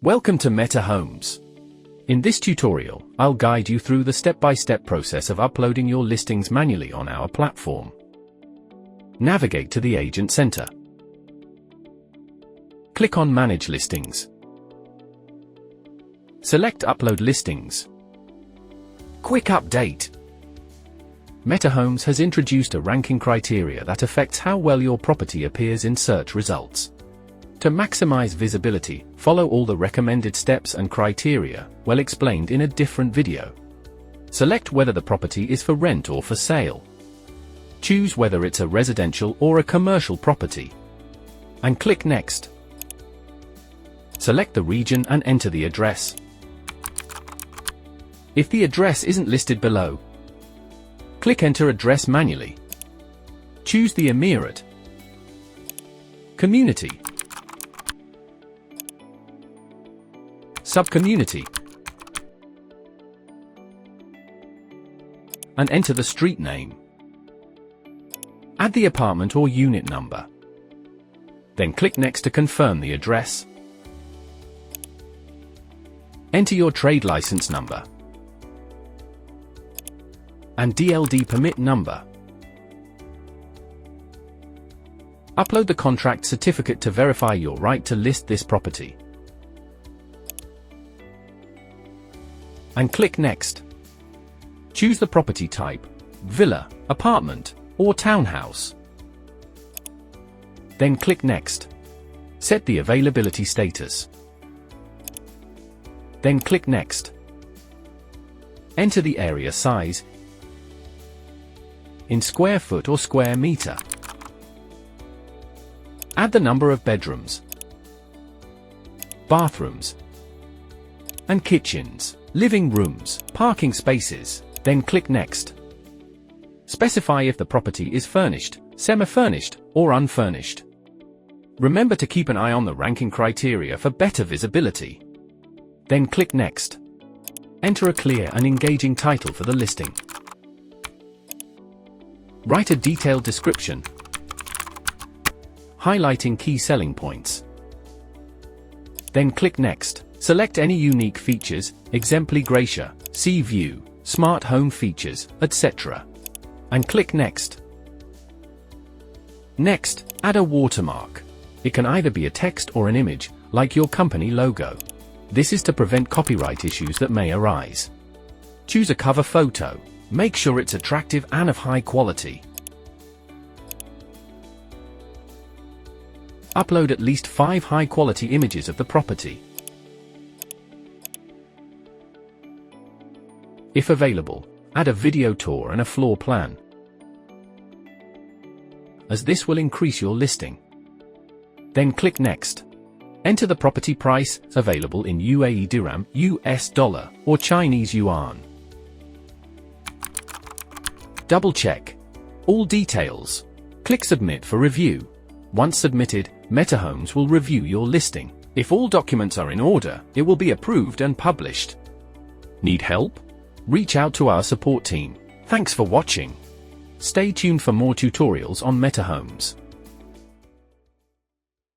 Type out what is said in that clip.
Welcome to MetaHomes. In this tutorial, I'll guide you through the step-by-step process of uploading your listings manually on our platform. Navigate to the Agent Center. Click on Manage Listings. Select Upload Listings. Quick update. MetaHomes has introduced a ranking criteria that affects how well your property appears in search results. To maximize visibility, follow all the recommended steps and criteria, well explained in a different video. Select whether the property is for rent or for sale. Choose whether it's a residential or a commercial property. And click Next. Select the region and enter the address. If the address isn't listed below, click Enter Address manually. Choose the Emirate, Community, Subcommunity, and enter the street name. Add the apartment or unit number. Then click Next to confirm the address. Enter your trade license number and DLD permit number. Upload the contract certificate to verify your right to list this property. And click Next. Choose the property type, villa, apartment, or townhouse. Then click Next. Set the availability status. Then click Next. Enter the area size in square foot or square meter. Add the number of bedrooms, bathrooms, and kitchens, living rooms, parking spaces, then click Next. Specify if the property is furnished, semi-furnished, or unfurnished. Remember to keep an eye on the ranking criteria for better visibility. Then click Next. Enter a clear and engaging title for the listing. Write a detailed description, highlighting key selling points. Then click Next. Select any unique features, exemplary Gracia, Sea View, Smart Home Features, etc. And click Next. Next, add a watermark. It can either be a text or an image, like your company logo. This is to prevent copyright issues that may arise. Choose a cover photo. Make sure it's attractive and of high quality. Upload at least 5 high-quality images of the property. If available, add a video tour and a floor plan, as this will increase your listing. Then click Next. Enter the property price, available in UAE dirham, US dollar, or Chinese yuan. Double check all details. Click Submit for review. Once submitted, MetaHomes will review your listing. If all documents are in order, it will be approved and published. Need help? Reach out to our support team. Thanks for watching. Stay tuned for more tutorials on MetaHomes.